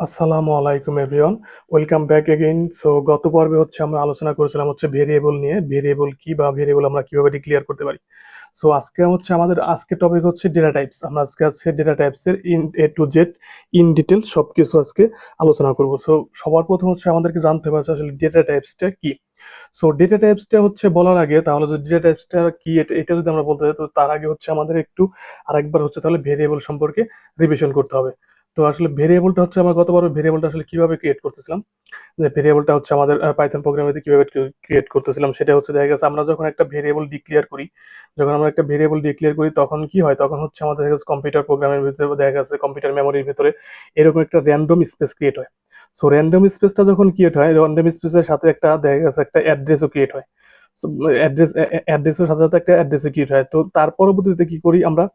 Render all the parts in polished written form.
আসসালামু আলাইকুম everyone, welcome back again. So গত পর্বে আমরা আলোচনা করেছিলাম ভেরিয়েবল নিয়ে, ভেরিয়েবল কি বা ভেরিয়েবল আমরা কিভাবে ডিক্লেয়ার করতে পারি। সো আজকে আমাদের আজকে টপিক হচ্ছে ডেটা টাইপস। আমরা আজকে ডেটা টাইপস এর in A to Z in detail সবকিছু আজকে আলোচনা করব। সো সবার প্রথম আমাদেরকে জানতে হবে আসলে ডেটা টাইপসটা কি। সো ডেটা টাইপসটা বলার আগে তাহলে যদি ডেটা টাইপসটা কি এটা যদি আমরা বলতে চাই, তো তার আগে আমাদের একটু আরেকবার তাহলে ভেরিয়েবল সম্পর্কে রিভিশন করতে হবে। তো আসলে ভেরিয়েবলটা আমরা গতবার ভেরিয়েবলটা আসলে কিভাবে ক্রিয়েট করতেছিলাম, যে ভেরিয়েবলটা আমাদের পাইথন প্রোগ্রামে কিভাবে ক্রিয়েট করতেছিলাম, সেটা দেখা গেছে আমরা যখন একটা ভেরিয়েবল ডিক্লেয়ার করি, তখন কি হয়, তখন আমাদের দেখা গেছে কম্পিউটার প্রোগ্রামের ভিতরে দেখা গেছে কম্পিউটার মেমোরির ভিতরে এরকম একটা র্যান্ডম স্পেস ক্রিয়েট হয়। সো র্যান্ডম স্পেসটা যখন ক্রিয়েট হয়, র্যান্ডম স্পেসের সাথে একটা দেখা গেছে একটা অ্যাড্রেসও ক্রিয়েট হয়। সো অ্যাড্রেসের সাথে সাথে একটা অ্যাড্রেসও ক্রিয়েট হয়। তো তার পরবর্তীতে কি করি আমরা,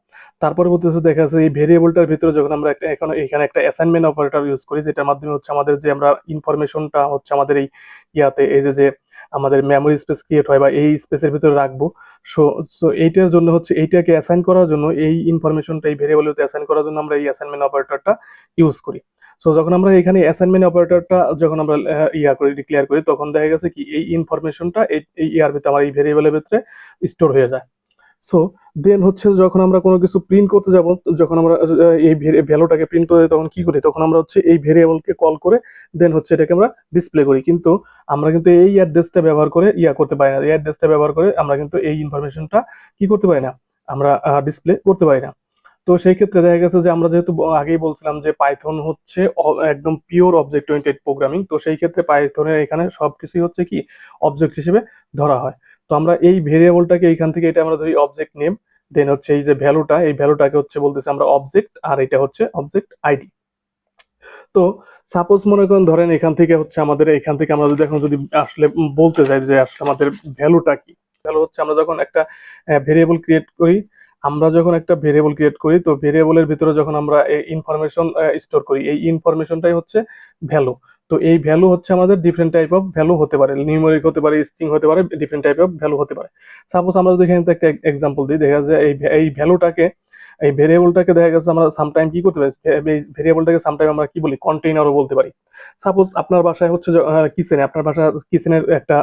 তার পরবর্তীতে দেখা যাচ্ছে এই ভেরিয়েবলটার ভিতরে যখন আমরা এখানে একটা অ্যাসাইনমেন্ট অপারেটর ইউজ করি, যেটার মাধ্যমে আমাদের যে আমরা ইনফরমেশনটা আমাদের এই ইয়াতে এই যে আমাদের মেমোরি স্পেস ক্রিয়েট হয় বা এই স্পেসের ভিতরে রাখবো। সো সো এইটার জন্য এইটাকে অ্যাসাইন করার জন্য, এই ইনফরমেশনটা এই ভেরিয়েবলতে অ্যাসাইন করার জন্য আমরা এই অ্যাসাইনমেন্ট অপারেটরটা ইউজ করি। সো যখন আমরা এখানে অ্যাসাইনমেন্ট অপারেটরটা যখন আমরা ইয়া করি, ডিক্লেয়ার করি, তখন দেখা গেছে কি এই ইনফরমেশনটা এই ইয়ার ভিতরে আমার এই ভেরিয়েবলের ভিতরে স্টোর হয়ে যায়। সো দেন যখন আমরা কোনো কিছু প্রিন্ট করতে যাব, যখন আমরা এই ভ্যালুটাকে প্রিন্ট করে তখন কি করি, তখন আমরা এই ভেরিয়েবলকে কল করে দেন এটাকে আমরা ডিসপ্লে করি। কিন্তু আমরা কিন্তু এই অ্যাড্রেসটা ব্যবহার করে ইয়া করতে পারি না, এই অ্যাড্রেসটা ব্যবহার করে আমরা কিন্তু এই ইনফরমেশনটা কি করতে পারি না, আমরা ডিসপ্লে করতে পারি না। তো সেই ক্ষেত্রে দেখা গেছে যে আমরা যেহেতু আগেই বলছিলাম যে পাইথন একদম পিওর অবজেক্ট ওরিয়েন্টেড প্রোগ্রামিং, তো সেই ক্ষেত্রে পাইথনের এখানে সবকিছুই কি অবজেক্ট হিসেবে ধরা হয়। তো আমরা এই ভেরিয়েবলটাকে এইখান থেকে এটা আমরা ধরি অবজেক্ট নেম, দেন এই যে ভ্যালুটা, এই ভ্যালুটাকে বলতেছি আমরা অবজেক্ট, আর এটা অবজেক্ট আইডি। তো সাপোজ মনে করেন ধরেন এখান থেকে আমাদের এখান থেকে আমরা যদি এখন যদি আসলে বলতে চাই যে আসলে আমাদের ভ্যালুটা কি। ভ্যালু আমরা যখন একটা ভেরিয়েবল ক্রিয়েট করি, তো ভেরিয়েবলের ভিতরে যখন আমরা ইনফরমেশন স্টোর করি, এই ইনফরমেশনটাই ভ্যালু। তো এই ভ্যালু আমাদের ডিফারেন্ট টাইপ অফ ভ্যালু হতে পারে, নিউমেরিক হতে পারে, স্ট্রিং হতে পারে, ডিফারেন্ট টাইপ অফ ভ্যালু হতে পারে। সাপোজ আমরা যদি এখানে একটা এক্সাম্পল দিই, দেখা যায় এই ভ্যালুটাকে, এই ভেরিয়েবলটাকে দেখা গেছে আমরা সামটাইম কি করতে পারি, এই ভেরিয়েবলটাকে সামটাইম আমরা কি বলি, কন্টেইনারও বলতে পারি। সাপোজ আপনার বাসায় কিচেনে, আপনার বাসা কিচেনের একটা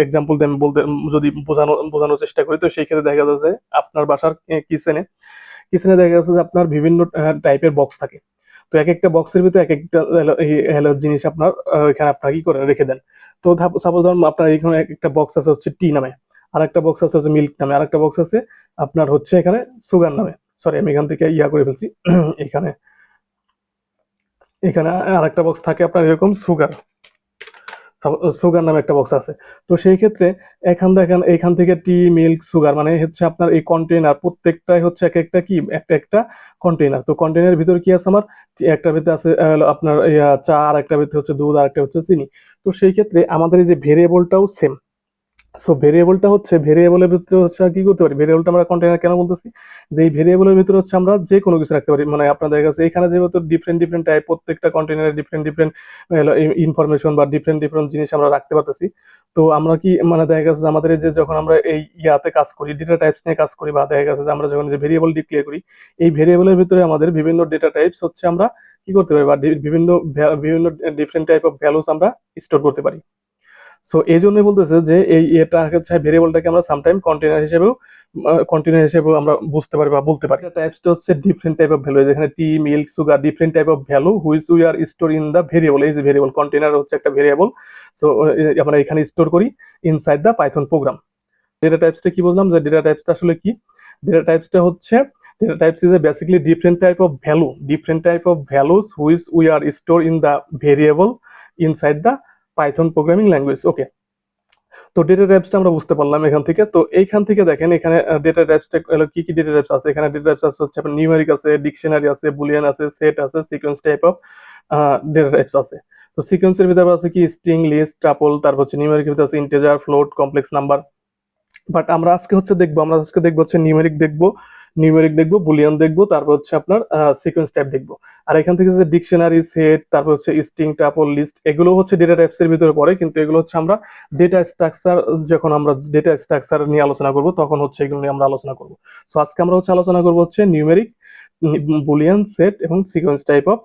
এক্সাম্পল দেন বলতে, যদি বোঝানোর চেষ্টা করি, তো সেই ক্ষেত্রে দেখা যাচ্ছে আপনার বাসার কিচেনে কিচেনে দেখা যাচ্ছে যে আপনার বিভিন্ন টাইপের বক্স থাকে। তো এক একটা বক্সের ভিতরে এক একটা জিনিস আপনার এখানে আপনার কি করে রেখে দেন। তো সাপোজ ধরুন আপনার এখানে একটা বক্স আছে টি নামে, আর একটা বক্স আছে মিল্ক নামে, আর একটা বক্স আছে আপনার এখানে সুগার নামে। সরি, আমি এখান থেকে করে ফেলছি। এখানে এখানে আর একটা বক্স থাকে আপনার এরকম সুগার, সুগার নামে একটা বক্স আছে। তো সেই ক্ষেত্রে দেখেন এইখান থেকে টি, মিল্ক, সুগার মানে আপনার এই কন্টেইনার প্রত্যেকটাই এক একটা কি, একটা একটা কন্টেইনার। তো কন্টেইনারের ভিতরে কি আছে আমার, একটার ভিতরে আছে আপনার চা, আর একটা ভিতরে দুধ, আর একটা চিনি। তো সেই ক্ষেত্রে আমাদের এই যে ভেরিয়েবলটাও সেম। সো ভেরিয়েবলের ভিতরে আর কি করতে পারি, ভেরিয়েবলটা আমরা কন্টেইনার কেন বলতেছি, যে এই ভেরিয়েবলের ভিতরে আমরা যে কোনো কিছু রাখতে পারি। মানে আপনাদের কাছে এখানে যেহেতু ডিফারেন্ট ডিফারেন্ট টাইপ, প্রত্যেকটা কন্টেইনারে ডিফারেন্ট ডিফারেন্ট ইনফরমেশন বা ডিফারেন্ট ডিফারেন্ট জিনিস আমরা রাখতে পারতেছি। তো আমরা কি মানে দেখা গেছে যে আমাদের এই যে যখন আমরা এই ইয়াতে কাজ করি, ডেটা টাইপস নিয়ে কাজ করি, বা দেখা গেছে যে আমরা যখন যে ভেরিয়েবল ডিক্লেয়ার করি, এই ভেরিয়েবলের ভিতরে আমাদের বিভিন্ন ডেটা টাইপস আমরা কি করতে পারি, বা বিভিন্ন বিভিন্ন ডিফারেন্ট টাইপ অফ ভ্যালুস আমরা স্টোর করতে পারি। সো এই জন্যই বলতেছে যে এই এটা ভেরিয়েবলটাকে আমরা সামটাইম কন্টেনার হিসেবেও আমরা বুঝতে পারি বা বলতে পারি। টাইপসটা ডিফারেন্ট টাইপ অফ ভ্যালু, যেখানে tea, milk, sugar, different type of value which we are store in the variable. এই যে ভেরিয়েবল কন্টেনার একটা ভেরিয়েবল। সো আমরা এখানে স্টোর করি inside the Python program. Data টাইপসটা কি বললাম, যে ডেটা টাইপসটা আসলে কি, ডেটা টাইপসটা data types is basically different type of values which we are stored in the variable inside the Python programming language. Okay, তো ডেটা টাইপসটা আমরা বুঝতে পারলাম এখান থেকে। তো এইখান থেকে দেখেন এখানে ডেটা টাইপসটা কি কি ডেটা টাইপস আছে। এখানে ডেটা টাইপস আছে আপনার নিউমেরিক আছে, ডিকশনারি আছে, বুলিয়ান আছে, সেট আছে, sequence type of data types আছে। তো সিকোয়েন্সের ভিতরে আছে কি স্ট্রিং, লিস্ট, টাপল, তারপর নিউমেরিকের ভিতরে আছে integer, float, complex number. But আমরা আজকে দেখবো নিউমেরিক দেখবো, বুলিয়ান দেখবো, তারপর আপনার সিকোয়েন্স টাইপ দেখবো। আর এখান থেকে যে ডিকশনারি, সেট, তারপর স্ট্রিং, টাপল, লিস্ট, এগুলো ডেটা টাইপস এর ভিতরে পড়ে। কিন্তু এগুলো আমরা ডেটা স্ট্রাকচার, যখন আমরা ডেটা স্ট্রাকচার নিয়ে আলোচনা করব তখন এগুলো নিয়ে আমরা আলোচনা করব। সো আজকে আমরা আলোচনা করবো নিউমেরিক, বুলিয়ান, সেট এবং সিকোয়েন্স টাইপ অফ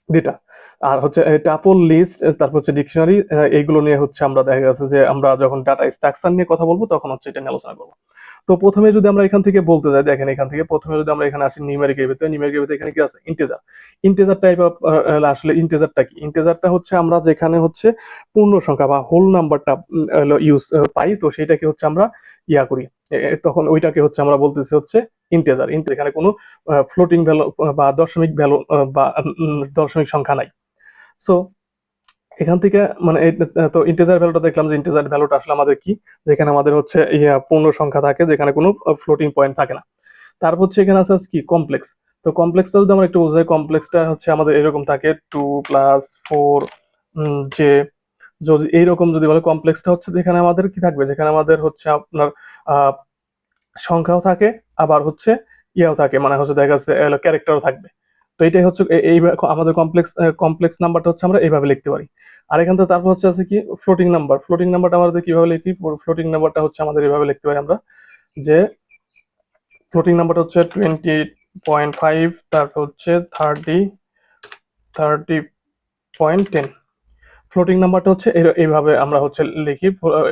ডেটা। আর হচ্ছে টাপল লিস্ট, তারপর হচ্ছে ডিকশনারি, এইগুলো নিয়ে হচ্ছে আমরা দেখা গেছে যে আমরা যখন ডাটা স্ট্রাকচার নিয়ে কথা বলবো তখন হচ্ছে এটা নিয়ে আলোচনা করবো। তো প্রথমে যদি আমরা এখান থেকে বলতে যাই, দেখেন এখান থেকে প্রথমে যদি আমরা এখানে আসি নিউমেরিকের ভিতরে, নিউমেরিকের ভিতরে এখানে কি আছে ইন্টিজার। ইন্টিজার টাইপ অফ, আসলে ইন্টিজারটা কি, ইন্টিজারটা হচ্ছে আমরা যেখানে হচ্ছে পূর্ণ সংখ্যা বা হোল নাম্বারটা ইউজ পাই, তো সেটাকে হচ্ছে আমরা ইয়া করি, তখন ওইটাকে হচ্ছে আমরা বলতেছি হচ্ছে ইন্টিজার। এখানে কোনো ফ্লোটিং ভ্যালু বা দশমিক ভ্যালু বা দশমিক সংখ্যা নাই। সো এখান থেকে মানে তো ইন্টিজার ভ্যালুটা দেখলাম যে ইন্টিজার ভ্যালুটা আসলে আমাদের কি, যেখানে আমাদের হচ্ছে পূর্ণ সংখ্যা থাকে, যেখানে কোনো ফ্লোটিং পয়েন্ট থাকে না। তারপর হচ্ছে এখানে আছে কি কমপ্লেক্স। তো কমপ্লেক্সটা যদি আমরা একটু বোঝাই, কমপ্লেক্সটা হচ্ছে আমাদের এরকম থাকে 2+4 যে, যদি এইরকম যদি বলে কমপ্লেক্সটা হচ্ছে যেখানে আমাদের কি থাকবে, যেখানে আমাদের হচ্ছে আপনার আহ সংখ্যাও থাকে, আবার হচ্ছে ইয়েও থাকে, মানে হচ্ছে দেখা যাচ্ছে ক্যারেক্টারও থাকবে। তো এটাই হচ্ছে এই আমাদের কমপ্লেক্স নাম্বারটা হচ্ছে আমরা এইভাবে লিখতে পারি। আর এখান থেকে তারপর হচ্ছে আছে কি ফ্লোটিং নাম্বার। ফ্লোটিং নাম্বারটা আমাদের কিভাবে লিখি, ফ্লোটিং নাম্বারটা হচ্ছে আমাদের এইভাবে লিখতে পারি আমরা, যে ফ্লোটিং নাম্বারটা হচ্ছে 20.5, তারপর হচ্ছে 30.10। ফ্লোটিং নাম্বারটা হচ্ছে এইভাবে আমরা হচ্ছে লিখি।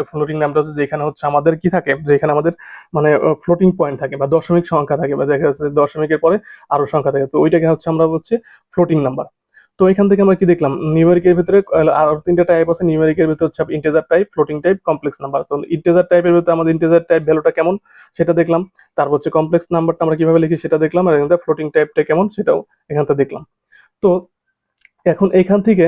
ফ্লোটিং নাম্বারটা হচ্ছে যেখানে হচ্ছে আমাদের কি থাকে, যেখানে আমাদের মানে ফ্লোটিং পয়েন্ট থাকে বা দশমিক সংখ্যা থাকে, বা দেখা যাচ্ছে দশমিকের পরে আরো সংখ্যা থাকে, তো ওইটাকে হচ্ছে আমরা হচ্ছে ফ্লোটিং নাম্বার। তো এখান থেকে আমরা কি দেখলাম, নিউমেরিকের ভিতরে আরো তিনটা টাইপ আছে। নিউমেরিকের ভিতরে হচ্ছে integer type, floating type, complex number. তো ইন্টিজার টাইপের ভিতরে আমাদের ইন্টিজার টাইপ ভ্যালুটা কেমন সেটা দেখলাম, তারপর হচ্ছে কমপ্লেক্স নাম্বারটা আমরা কিভাবে লিখি সেটা দেখলাম, আর এখান থেকে ফ্লোটিং টাইপটা কেমন সেটাও এখান থেকে দেখলাম। তো এখন এখান থেকে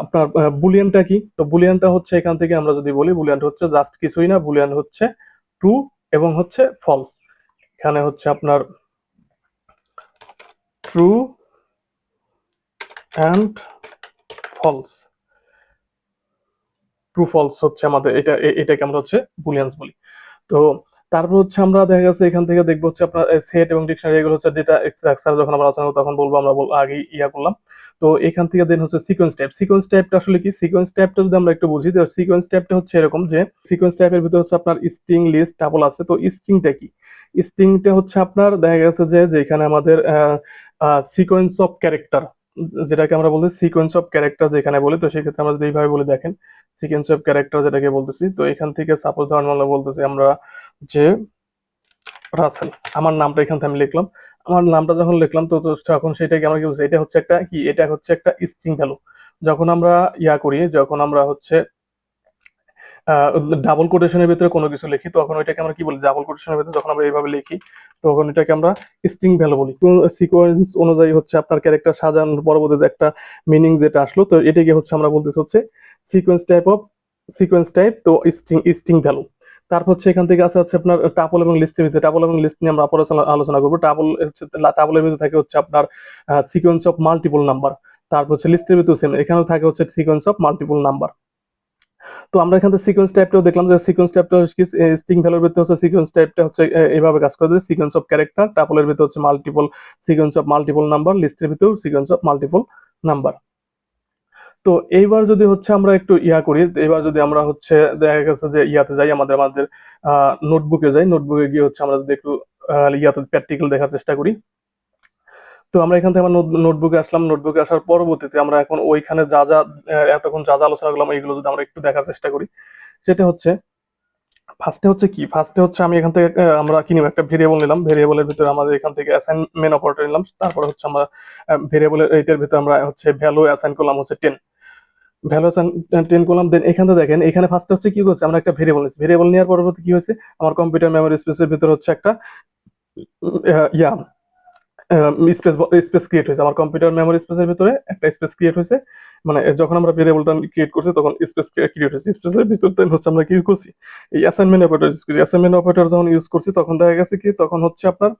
আপনার বুলিয়ানটা কি, তো বুলিয়ানটা হচ্ছে এখান থেকে আমরা যদি বলি, বুলিয়ানটা হচ্ছে জাস্ট কিছুই না, বুলিয়ান হচ্ছে ট্রু এবং হচ্ছে ফলস। এখানে হচ্ছে আপনার true and false, true false হচ্ছে আমাদের এটাকে আমরা হচ্ছে বুলিয়ানস বলি। তো তারপর হচ্ছে আমরা দেখা গেছে এখান থেকে দেখবো হচ্ছে আপনার সেট এবং ডিকশনারি, এগুলো হচ্ছে ডেটা স্ট্রাকচার যখন আমরা আলোচনা করবো তখন বলবো, আমরা আগেই ইয়া করলাম। তো এখান থেকে দেন হচ্ছে সিকোয়েন্স টাইপ। সিকোয়েন্স টাইপটা আসলে কি, সিকোয়েন্স টাইপটা যদি আমরা একটু বুঝি, তো সিকোয়েন্স টাইপটা হচ্ছে এরকম যে সিকোয়েন্স টাইপের ভিতরে হচ্ছে আপনার স্ট্রিং, লিস্ট, টাপল আছে। তো স্ট্রিংটা কি, স্ট্রিংটা হচ্ছে আপনার দেখা গেছে যে যেখানে আমাদের সিকোয়েন্স অফ ক্যারেক্টার, যেটাকে আমরা বলছি সিকোয়েন্স অফ ক্যারেক্টার যেখানে বলি, তো সেক্ষেত্রে আমরা যদি এইভাবে বলে দেখেন সিকোয়েন্স অফ ক্যারেক্টার যেটাকে বলতেছি, তো এখান থেকে সাপোজ ধরেন আমরা বলতেছি আমরা যে রাসেল, আমার নামটা এখান থেকে আমি লিখলাম। আমার নামটা যখন লিখলাম, তো তখন সেটাকে আমরা কি বলছি, এটা হচ্ছে একটা কি, এটা হচ্ছে একটা স্ট্রিং ভ্যালু। যখন আমরা ইয়া করি, যখন আমরা হচ্ছে ডাবল কোটেশনের ভিতরে কোনো কিছু লিখি, তখন ওইটাকে আমরা কি বলি, ডাবল কোটেশনের ভিতরে যখন আমরা এইভাবে লিখি তখন এটাকে আমরা স্ট্রিং ভ্যালু বলি। সিকোয়েন্স অনুযায়ী হচ্ছে আপনার ক্যারেক্টার সাজানোর পরবর্তীতে একটা মিনিং যেটা আসলো, তো এটাকে হচ্ছে আমরা বলতেছি হচ্ছে sequence type of, sequence type, তো স্ট্রিং ভ্যালু। তারপর হচ্ছে এখান থেকে আছে হচ্ছে আপনার টাপল এবং লিস্টের ভিতরে, টাপল এবং লিস্ট নিয়ে আমরা পরে আলোচনা করবো। টাপল হচ্ছে, টাপলের ভিতরে থাকে হচ্ছে আপনার সিকোয়েন্স অফ মাল্টিপল নাম্বার। তারপর হচ্ছে লিস্টের ভিতরে সেম, এখানেও থাকে হচ্ছে সিকোয়েন্স অফ মাল্টিপল নাম্বার। তো আমরা এখান থেকে সিকোয়েন্স টাইপটাও দেখলাম যে সিকোয়েন্স টাইপটা হচ্ছে স্ট্রিং ভ্যালুর ভিতরে হচ্ছে সিকোয়েন্স টাইপটা হচ্ছে এইভাবে কাজ করে, সিকোয়েন্স অফ ক্যারেক্টার, টাপলের ভিতরে হচ্ছে multiple, sequence of multiple number, লিস্টের ভিতরেও সিকোয়েন্স অফ মাল্টিপল নাম্বার। তো এইবার যদি হচ্ছে আমরা একটু ইয়া করি, এবার যদি আমরা হচ্ছে দেখা গেছে যে ইয়াতে যাই, আমাদের আমাদের নোটবুকে যাই, নোটবুকে গিয়ে হচ্ছে আমরা যদি একটু ইয়াতে প্র্যাকটিক্যাল দেখার চেষ্টা করি। তো আমরা এখান থেকে আমার নোটবুকে আসলাম, নোটবুকে আসার পরবর্তীতে আমরা এখন ওইখানে যা যা এতক্ষণ যা যা আলোচনা করলাম এইগুলো যদি আমরা একটু দেখার চেষ্টা করি, সেটা হচ্ছে ফার্স্টে হচ্ছে কি, ফার্স্টে হচ্ছে আমি এখান থেকে আমরা কি নিব, একটা ভেরিয়েবল নিলাম, ভেরিয়েবলের ভিতরে আমাদের এখান থেকে অ্যাসাইনমেন্ট অপারেটর নিলাম, তারপরে হচ্ছে আমরা ভেরিয়েবলের এইটার ভিতরে আমরা হচ্ছে ভ্যালু অ্যাসাইন করলাম হচ্ছে 10, ভ্যালু অ্যাসাইন 10 করলাম। দেন এখানে দেখেন এখানে ফার্স্টে হচ্ছে কি করছে, আমরা একটা ভেরিয়েবল নিচ্ছি, ভেরিয়েবল নেওয়ার পরবর্তী কি হয়েছে, আমার কম্পিউটার মেমোরি স্পেসের ভিতরে হচ্ছে একটা ইয়া স্পেস স্পেস ক্রিয়েট হয়েছে, আমার কম্পিউটার মেমোরি স্পেসের ভিতরে একটা স্পেস ক্রিয়েট হয়েছে। মানে যখন আমরা ভেরিয়েবলটা ক্রিয়েট করছি তখন স্পেস ক্রিয়েট হয়েছে, স্পেসের ভিতর দেন হচ্ছে আমরা কি করছি, এই অ্যাসাইনমেন্ট অপারেটর ইউজ করি। অ্যাসাইনমেন্ট অপারেটর যখন ইউজ করছি তখন দেখা গেছে কি, তখন হচ্ছে আপনার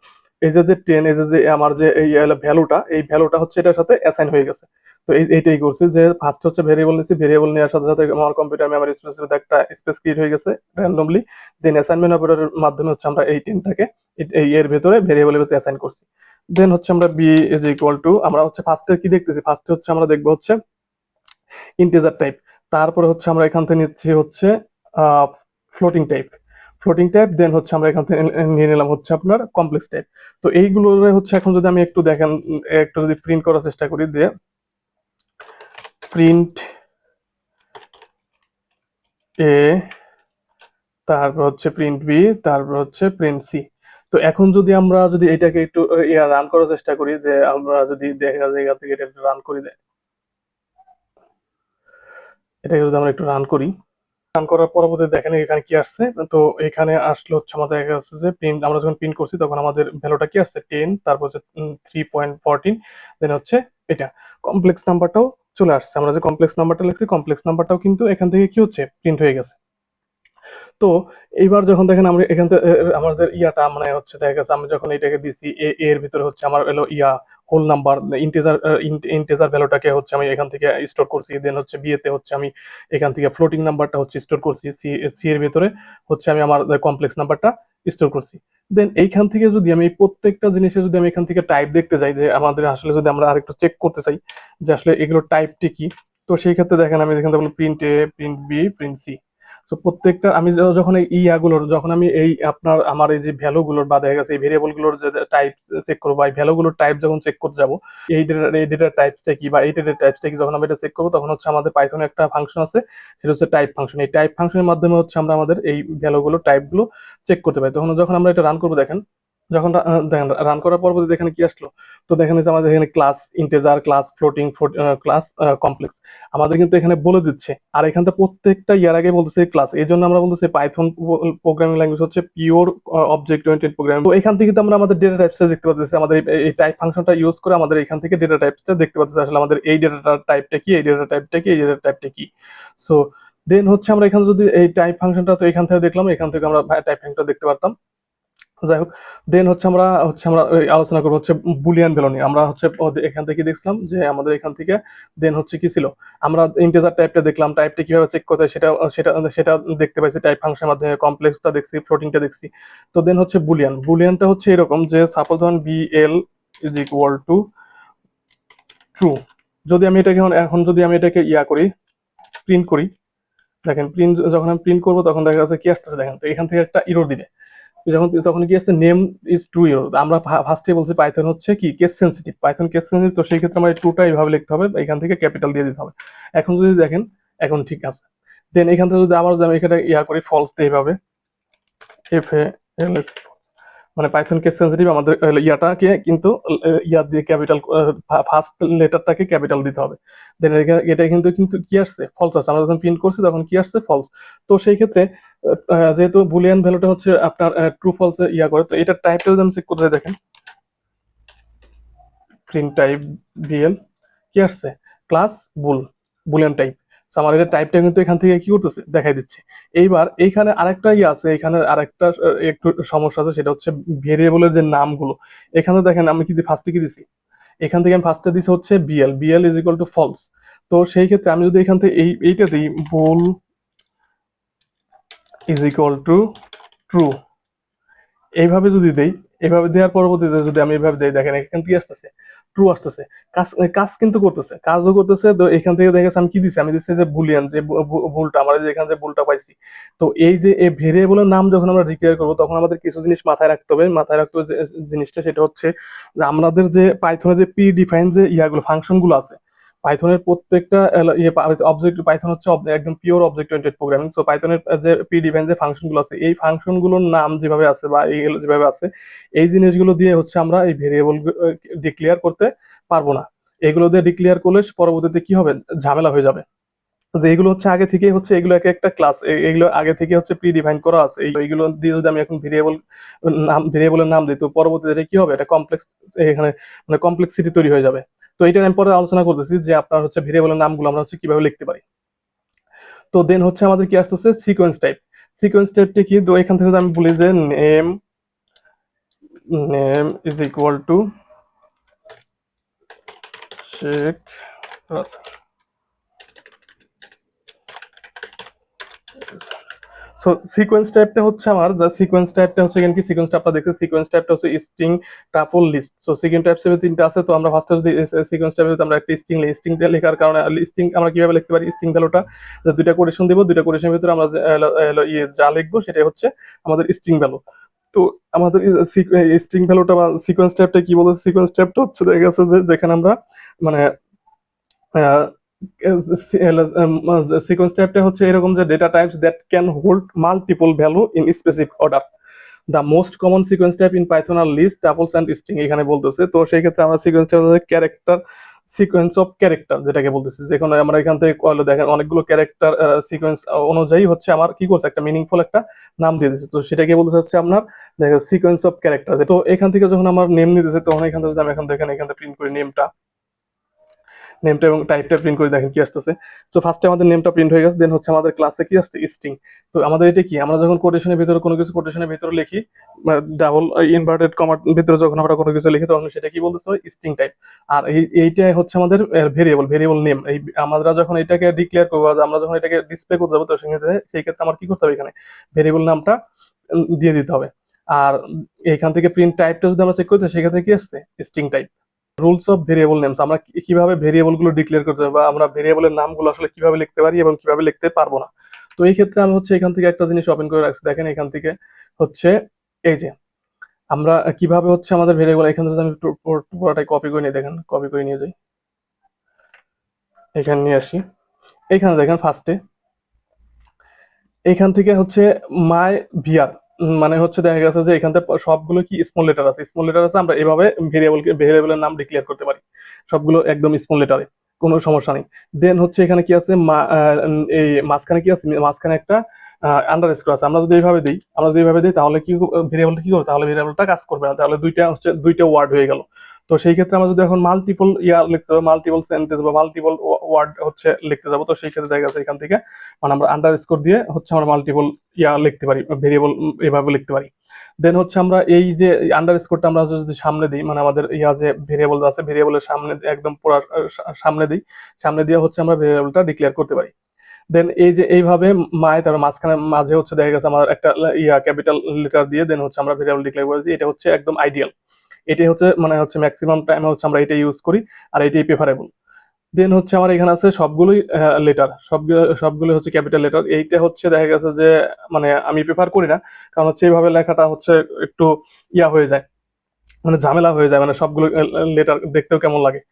এই যে 10, এই যে আমার যে এই ভ্যালুটা, এই ভ্যালুটা হচ্ছে এটার সাথে অ্যাসাইন হয়ে গেছে। তো এইটাই করছি যে ফার্স্ট হচ্ছে ভেরিয়েবল নিয়েছি, ভেরিয়েবল নেওয়ার সাথে সাথে আমার কম্পিউটার মেমোরি স্পেসের ভিতরে একটা স্পেস ক্রিয়েট হয়ে গেছে র্যান্ডমলি। দেন অ্যাসাইনমেন্ট অপারেটরের মাধ্যমে হচ্ছে আমরা এই 10টাকে এই এর ভিতরে ভেরিয়েবলের ভিতরে অ্যাসাইন করছি। দেন হচ্ছে আমরা বি ইজ ইকুয়াল টু, আমরা হচ্ছে ফার্স্টে কি দেখতেছি, ফার্স্টে হচ্ছে আমরা দেখবো হচ্ছে ইন্টিজার টাইপ, তারপরে হচ্ছে আমরা এখান থেকে নিচ্ছি হচ্ছে ফ্লোটিং টাইপ, ফ্লোটিং টাইপ, দেন হচ্ছে আমরা এখান থেকে নিয়ে নিলাম হচ্ছে আপনার কমপ্লেক্স টাইপ। তো এইগুলো হচ্ছে এখন যদি আমি একটু দেখেন, একটু যদি প্রিন্ট করার চেষ্টা করি, দিয়ে প্রিন্ট এ, তারপর হচ্ছে প্রিন্ট বি, তারপর হচ্ছে প্রিন্ট সি। তো এখন যদি আমরা যদি এটাকে একটু রান করার চেষ্টা করি, যে আমরা যদি দেখা যায় এখান থেকে এটা একটু রান করি, এটাকে যদি আমরা একটু রান করি, রান করার পরবর্তীতে দেখেন এখানে কি আসছে। তো এখানে আসলে হচ্ছে আমাদের দেখা যাচ্ছে যে প্রিন্ট, আমরা যখন প্রিন্ট করছি তখন আমাদের ভ্যালুটা কি আসছে 10, তারপর হচ্ছে 3.14, দেন হচ্ছে এটা কমপ্লেক্স নাম্বারটাও চলে আসছে। আমরা যে কমপ্লেক্স নাম্বারটা লিখছি, কমপ্লেক্স নাম্বারটাও কিন্তু এখান থেকে কি হচ্ছে, প্রিন্ট হয়ে গেছে। তো এইবার যখন দেখেন আমরা এখান থেকে আমাদের ইয়াটা মানে হচ্ছে দেখা গেছে আমি যখন এটাকে দিছি এ এর ভিতরে হচ্ছে আমার এলো ইয়া হোল নাম্বার ইন্টিজার, ইন্টিজার ভ্যালুটাকে হচ্ছে আমি এখান থেকে স্টোর করছি। দেন হচ্ছে বি তে হচ্ছে আমি এখান থেকে ফ্লোটিং নাম্বারটা হচ্ছে স্টোর করছি। সি এর ভিতরে হচ্ছে আমি আমার কমপ্লেক্স নাম্বারটা স্টোর করছি। দেন এইখান থেকে যদি আমি এই প্রত্যেকটা জিনিসে যদি আমি এখান থেকে টাইপ দেখতে যাই, যে আমাদের আসলে যদি আমরা আরেকটু চেক করতে চাই যে আসলে এগুলোর টাইপটি কি, তো সেই ক্ষেত্রে দেখেন আমি এখান থেকে বলবো print A, print B, print C. So প্রত্যেকটা আমি যখন এই ইয়াগুলোর, যখন আমি এই আপনার আমার এই যে ভ্যালুগুলোর বা দেখা গেছে এই ভেরিয়েবলগুলোর যে টাইপ চেক করবো, বা এই ভ্যালুগুলোর টাইপ যখন চেক করতে যাবো, এই ডেটার টাইপসটা কি বা এই ডেটার টাইপসটা কি, যখন আমি এটা চেক করবো তখন হচ্ছে আমাদের পাইথনে একটা ফাংশন আছে, সেটা হচ্ছে টাইপ ফাংশন। এই টাইপ ফাংশনের মাধ্যমে হচ্ছে আমরা আমাদের এই ভ্যালুগুলো টাইপগুলো চেক করতে পারি। তখন যখন আমরা এটা রান করবো, দেখেন যখন দেখেন রান করার পরবর্তী দেখেন কি আসলো। তো দেখেন যে আমাদের এখানে class integer, class floating, class complex আমাদের কিন্তু এখানে বলে দিচ্ছে। আর এখানটা প্রত্যেকটা ইয়ার আগে বলতেছে ক্লাস। এই জন্য আমরা বলতেছি পাইথন প্রোগ্রামিং ল্যাঙ্গুয়েজ হচ্ছে পিওর অবজেক্ট ওরিয়েন্টেড প্রোগ্রামিং। তো এখান থেকে তো আমরা আমাদের ডেটা টাইপসটা দেখতে পাচ্ছি, আমাদের এই টাইপ ফাংশনটা ইউজ করে আমাদের এখান থেকে ডেটা টাইপসটা দেখতে পাচ্ছি, আসলে আমাদের এই ডেটাটার টাইপটা কি, এই ডেটা টাইপটা কি, এই ডেটা টাইপটা কি। সো দেন হচ্ছে আমরা এখানে যদি এই টাইপ ফাংশনটা, তো এখান থেকে দেখলাম, এখান থেকে আমরা টাইপ ফাংশনটা দেখতে পারতাম। যাই হোক, দেন হচ্ছে আমরা আলোচনা করবো হচ্ছে বুলিয়ান ভ্যালু নিয়ে। আমরা হচ্ছে এখান থেকে দেখছিলাম যে আমাদের এখান থেকে দেন হচ্ছে কি ছিল, আমরা ইন্টিজার টাইপটা দেখলাম, টাইপটা কিভাবে চেক করতে হয় সেটা সেটা সেটা দেখতে পাইছি টাইপ ফাংশনের মাধ্যমে, কমপ্লেক্সটা দেখছি, ফ্লোটিংটা দেখছি। তো দেন হচ্ছে বুলিয়ানটা হচ্ছে এরকম যে সাপোজ ধরুন B L is equal to true. যদি আমি এটাকে এখন যদি আমি এটাকে ইয়া করি, প্রিন্ট করি, দেখেন প্রিন্ট যখন আমি প্রিন্ট করবো তখন দেখা যাচ্ছে কি আসতেছে, দেখেন তো এখান থেকে একটা ইরর দিবে যখন, তখন কি আসছে নেম ইজ ট্রু ইরর। আমরা ফার্স্টে বলছি পাইথন হচ্ছে কি case sensitive, Python case sensitive. তো সেই ক্ষেত্রে আমার ট্রুটা এইভাবে লিখতে হবে, এখান থেকে ক্যাপিটাল দিয়ে দিতে হবে। এখন যদি দেখেন এখন ঠিক আছে। দেন এখান থেকে যদি আবার আমি এখানে ইয়া করি ফলস দিয়ে এইভাবে এফ এ এল এস, মানে পাইথন কেস সেন্সিটিভ আমাদের ইয়াটাকে কিন্তু ইয়া দিয়ে ক্যাপিটাল, ফার্স্ট লেটারটাকে ক্যাপিটাল দিতে হবে। দেন এটা কিন্তু কিন্তু কি আসছে, ফলস আসছে। আমরা যখন প্রিন্ট করছি তখন কি আসছে, ফলস। তো সেই ক্ষেত্রে যেহেতু বুলিয়ান ভ্যালুটা হচ্ছে আপনার ট্রু ফলস ইয়া করে, তো এটার টাইপটা যদি আমি চেক করতে দেখেন প্রিন্ট টাইপ বিএল কি আসছে, ক্লাস বুলিয়ান টাইপ। আমার এটা টাইপটা কিন্তু এখান থেকে কি করতেছে, দেখাই দিচ্ছে। এইবার এইখানে আরেকটা ইয়ে আছে, এখানে আরেকটা একটু সমস্যা আছে, সেটা হচ্ছে ভেরিয়েবলের যে নামগুলো। এখানে দেখেন আমি কি ফার্স্টে কি দিছি, এখান থেকে আমি ফার্স্টে দিছি হচ্ছে B L is equal to false. তো সেই ক্ষেত্রে আমি যদি এখান থেকে এইটা দিই bool is equal to true, এইভাবে যদি দেই, এইভাবে দেওয়ার পরবর্তীতে যদি আমি এইভাবে দেই, দেখেন এখান থেকে আসতেছে ট্রু আসতেছে, কাজ কাজ কিন্তু করতেছে, কাজও করতেছে। তো এখান থেকে দেখা যাচ্ছে আমি কি দিচ্ছি, আমি দিচ্ছি যে বুলিয়ান যে ভুলটা আমরা যে এখানে যে ভুলটা পাইছি। তো এই যে এই ভেরিয়েবলের নাম যখন আমরা ডিক্লেয়ার করবো তখন আমাদের কিছু জিনিস মাথায় রাখতে হবে। মাথায় রাখতে হবে যে জিনিসটা সেটা হচ্ছে যে আমাদের যে পাইথনে যে প্রি ডিফাইন যে ইয়াগুলো ফাংশন গুলো আছে, পাইথনের প্রত্যেকটা ইয়ে অবজেক্ট, পাইথন হচ্ছে একদম pure object oriented programming. So পাইথনের যে প্রি ডিফাইন যে ফাংশন গুলো আছে, এই ফাংশন গুলোর নাম যেভাবে আছে বা এইগুলো যেভাবে আছে, এই জিনিসগুলো দিয়ে হচ্ছে আমরা এই ভেরিয়েবল ডিক্লেয়ার করতে পারবো না। এগুলো দিয়ে ডিক্লেয়ার করলে পরবর্তীতে কি হবে, ঝামেলা হয়ে যাবে। যে এগুলো হচ্ছে আগে থেকে হচ্ছে এগুলো এক একটা ক্লাস, এগুলো আগে থেকে হচ্ছে প্রি ডিফাইন করা আছে। এইগুলো দিয়ে যদি আমি এখন ভেরিয়েবলের নাম দিই, তো পরবর্তীতে কি হবে, এটা কমপ্লেক্স, এখানে মানে কমপ্লেক্সিটি তৈরি হয়ে যাবে। তো এটা আমি পরে আলোচনা করতেছি যে আপনার হচ্ছে ভেরিয়েবলের নামগুলো আমরা হচ্ছে কিভাবে লিখতে পারি। তো দেন হচ্ছে আমাদের কি আসতেছে সিকোয়েন্স টাইপ। সিকোয়েন্স টাইপটা কি, তো এখান থেকে যদি আমি বলি যে name is equal to Sheikh Russel. So sequence টাইপটা হচ্ছে আমার, যা সিকোয়েন্স টাইপটা হচ্ছে এখানে কি সিকোয়েন্স টাইপটা দেখছি, সিকোয়েন্স টাইপটা হচ্ছে string tuple list. So sequence types এর তিনটা আছে, তো আমরা ফার্স্টে যদি সিকোয়েন্স টাইপে আমরা একটা স্ট্রিংটা লেখার কারণে স্ট্রিং আমরা কিভাবে লিখতে পারি, স্ট্রিং ভ্যালুটা যে দুইটা কোটেশন দেব, দুইটা কোটেশনের ভিতরে আমরা ইয়ে যা লিখবো সেটাই হচ্ছে আমাদের স্ট্রিং ভ্যালু। তো আমাদের স্ট্রিং ভ্যালুটা বা সিকোয়েন্স টাইপটা কি বলছে, সিকোয়েন্স টাইপটা হচ্ছে দেখা গেছে যে যেখানে আমরা মানে সিকোয়েন্স টাইপটা হচ্ছে এরকম যে data types that can hold multiple value in specific order. The most common sequence type in Python are list, tuples and string এখানে বলতেছে। তো সেই ক্ষেত্রে আমরা সিকোয়েন্স টাইপ হচ্ছে ক্যারেক্টার, সিকোয়েন্স অফ ক্যারেক্টার যেটাকে বলতেছি, যেখানে আমরা এখান থেকে দেখেন অনেকগুলো ক্যারেক্টার সিকোয়েন্স অনুযায়ী হচ্ছে আমার কি করছে একটা মিনিংফুল একটা নাম দিয়ে দিচ্ছে। তো সেটাকে বলতেছে হচ্ছে আপনার দেখেন সিকোয়েন্স অফ ক্যারেক্টার। তো এখান থেকে যখন আমার নেম নিতেছে তখন এখান থেকে যদি আমি এখন দেখেন এখান থেকে প্রিন্ট করি নেমটা এবং টাইপটা প্রিন্ট করে দেখেন কি আসতেছে। তো ফার্স্টে আমাদের নেমটা প্রিন্ট হয়ে গেছে, দেন হচ্ছে আমাদের ক্লাসে কি আসছে স্ট্রিং। তো আমাদের এটা কি, আমরা যখন কোটেশনের ভিতরে কোনো কিছু কোটেশনের ভিতরে লিখি, ডাবল ইনভার্টেড কমার ভিতরে যখন আমরা কোনো কিছু লিখি তখন সেটা কি বলতেছে স্ট্রিং টাইপ। আর এইটাই হচ্ছে আমাদের ভেরিয়েবল নেম। এই আমরা যখন এটাকে ডিক্লেয়ার করবো, আমরা যখন এটাকে ডিসপ্লে করতে যাবো, তো সেই ক্ষেত্রে আমার কি করতে হবে, এখানে ভেরিয়েবল নামটা দিয়ে দিতে হবে। আর এইখান থেকে প্রিন্ট টাইপটা যদি আমরা চেক করতে, সেক্ষেত্রে কি আসছে string type. Rules of variable names, আমরা কিভাবে ভেরিয়েবল গুলো ডিক্লেয়ার করতে হবে বা আমরা ভেরিয়েবলের নামগুলো আসলে কিভাবে লিখতে পারি এবং কিভাবে লিখতে পারবো না। তো এই ক্ষেত্রে আমি হচ্ছে এখান থেকে একটা জিনিস ওপেন করে রাখছি, দেখেন এখান থেকে হচ্ছে এই যে আমরা কিভাবে হচ্ছে আমাদের ভেরিয়েবল, এখানে যদি আমি পুরোটাই কপি করে নিয়ে দেখেন, কপি করে নিয়ে যাই, এখানে নিয়ে আসি। এখানে দেখেন ফার্স্টে এখান থেকে হচ্ছে মাই ভিআর, মানে হচ্ছে দেখা গেছে যে এখান থেকে সবগুলো কি স্মল লেটার আছে, আমরা এভাবে ভেরিয়েবলের নাম ডিক্লেয়ার করতে পারি, সবগুলো একদম স্মল লেটারে, কোনো সমস্যা নেই। দেন হচ্ছে এখানে কি আছে, এই মাঝখানে কি আছে, মাঝখানে একটা আন্ডারস্কোর আছে। আমরা যদি এইভাবে দিই তাহলে কি ভেরিয়েবলটা কি করবে, তাহলে ভেরিয়েবলটা কাজ করবে না, তাহলে দুইটা ওয়ার্ড হয়ে গেল। তো সেই ক্ষেত্রে আমরা যদি এখন মাল্টিপল লিখতে যাবো, মাল্টিপল সেন্টেন্স বা মাল্টিপল ওয়ার্ড হচ্ছে লিখতে যাবো, তো সেই ক্ষেত্রে দেখা যাচ্ছে এখান থেকে মানে আমরা আন্ডারস্কোর দিয়ে হচ্ছে আমরা মাল্টিপল লিখতে পারি, ভেরিয়েবল এভাবে লিখতে পারি। দেন হচ্ছে আমরা এই যে আন্ডারস্কোরটা আমরা যদি সামনে দিই, মানে আমাদের যে ভেরিয়েবল আছে ভেরিয়েবলের সামনে একদম পুরো সামনে দিয়ে হচ্ছে আমরা ভেরিয়েবলটা ডিক্লেয়ার করতে পারি। দেন এই যে এইভাবে তারপর মাঝে হচ্ছে দেখা গেছে আমার একটা ক্যাপিটাল লেটার দিয়ে দেন হচ্ছে আমরা ভেরিয়েবল ডিক্লেয়ার করে দিই, এটা হচ্ছে একদম আইডিয়াল। এটাই হচ্ছে মানে হচ্ছে ম্যাক্সিমাম টাইমে হচ্ছে আমরা এটা ইউজ করি, আর এটাই প্রেফারেবল। দেন হচ্ছে আমার এখানে আছে সবগুলোই লেটার, সবগুলো হচ্ছে ক্যাপিটাল লেটার। এইটা হচ্ছে দেখা গেছে যে মানে আমি প্রেফার করি না, কারণ হচ্ছে এইভাবে লেখাটা হচ্ছে একটু হয়ে যায়, মানে ঝামেলা হয়ে যায়, মানে সবগুলো লেটার দেখতেও কেমন লাগে।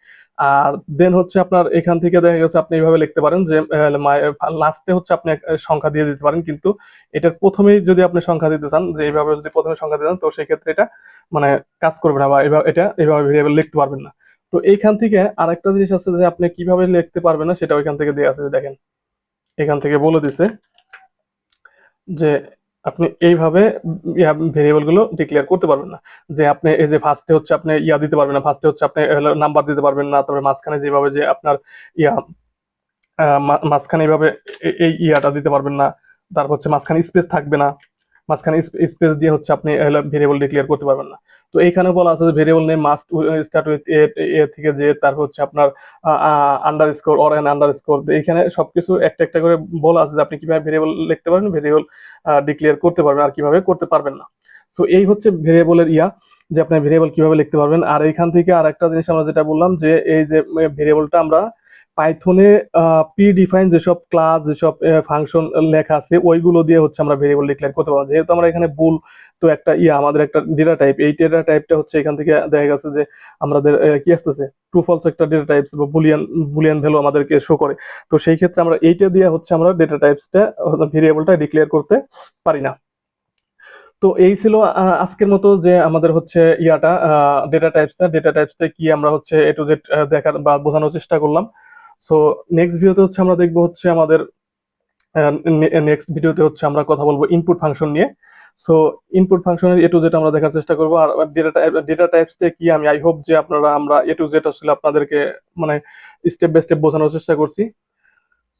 আর দেন হচ্ছে আপনার এখান থেকে দেখা গেছে আপনি এইভাবে লিখতে পারেন যে লাস্টে হচ্ছে আপনি সংখ্যা দিয়ে দিতে পারেন, কিন্তু এটার প্রথমেই যদি আপনি সংখ্যা দিতে চান, যে এইভাবে যদি প্রথমে সংখ্যা দিতে চান, তো সেই ক্ষেত্রে এটা মানে কাজ করবে না বা এইভাবে ভেরিয়েবল লিখতে পারবেন না। তো এইখান থেকে আরেকটা জিনিস আছে যে আপনি কিভাবে লিখতে পারবেন না, সেটা ওইখান থেকে দেওয়া আছে, দেখেন এখান থেকে বলে দিছে যে আপনি এইভাবে ভেরিয়েবল গুলো ডিক্লেয়ার করতে পারবেন না। যে আপনি এই যে ফার্স্টে হচ্ছে আপনি দিতে পারবেন না, ফার্স্টে হচ্ছে আপনি নাম্বার দিতে পারবেন না, তারপরে মাঝখানে যেভাবে যে আপনার ইয়া মাঝখানে এইভাবে এই দিতে পারবেন না, তারপর হচ্ছে মাঝখানে স্পেস থাকবে না, মাঝখানে স্পেস দিয়ে হচ্ছে আপনি ভেরিয়েবল ডিক্লেয়ার করতে পারবেন না। তো এইখানে বলা আছে যে variable name must start with a থেকে যে, তারপর হচ্ছে আপনার আন্ডারস্কোর অর অ্যান আন্ডারস্কোর, এইখানে সবকিছু একটা একটা করে বলা আছে যে আপনি কিভাবে ভেরিয়েবল লিখতে পারবেন, ভেরিয়েবল ডিক্লেয়ার করতে পারবেন আর কিভাবে করতে পারবেন না। সো এই হচ্ছে ভেরিয়েবলের যে আপনি ভেরিয়েবল কিভাবে লিখতে পারবেন। আর এইখান থেকে আর একটা জিনিস আমরা যেটা বললাম যে এই যে ভেরিয়েবলটা আমরা পাইথনে প্রি ডিফাইন যেসব ক্লাস যেসব ফাংশন লেখা আছে ওইগুলো দিয়ে হচ্ছে আমরা ভেরিয়েবল ডিক্লেয়ার করতে পারবো। যেহেতু আমরা এখানে বুল তো একটা আমাদের একটা ডেটা টাইপ, এই ডেটা টাইপটা হচ্ছে এখান থেকে দেখা গেছে যে আমাদের কি আসতেছে ট্রু ফলস একটা ডেটা টাইপস বা বুলিয়ান ভ্যালু আমাদেরকে শো করে। তো সেই ক্ষেত্রে আমরা এইটা দিয়ে হচ্ছে আমরা ডেটা টাইপসটা ভেরিয়েবলটা ডিক্লেয়ার করতে পারি না। তো এই ছিল আজকের মতো যে আমাদের হচ্ছে ডেটা টাইপসটা কি আমরা হচ্ছে এ টু জেড দেখার বা বোঝানোর চেষ্টা করলাম। সো নেক্সট ভিডিওতে হচ্ছে আমরা দেখবো হচ্ছে আমাদের নেক্সট ভিডিওতে হচ্ছে আমরা কথা বলবো ইনপুট ফাংশন নিয়ে। সো ইনপুট ফাংশনের এ টু জেড আমরা দেখার চেষ্টা করবো। আর ডেটা টাইপসটা কি আমি আই হোপ যে আমরা এ টু জেড আসলে আপনাদেরকে মানে স্টেপ বাই স্টেপ বোঝানোর চেষ্টা করছি।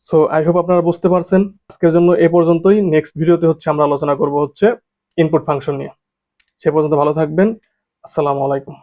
সো আই হোপ আপনারা বুঝতে পারছেন। আজকের জন্য এ পর্যন্তই। নেক্সট ভিডিওতে হচ্ছে আমরা আলোচনা করবো হচ্ছে ইনপুট ফাংশন নিয়ে। সে পর্যন্ত ভালো থাকবেন। আসসালামু আলাইকুম।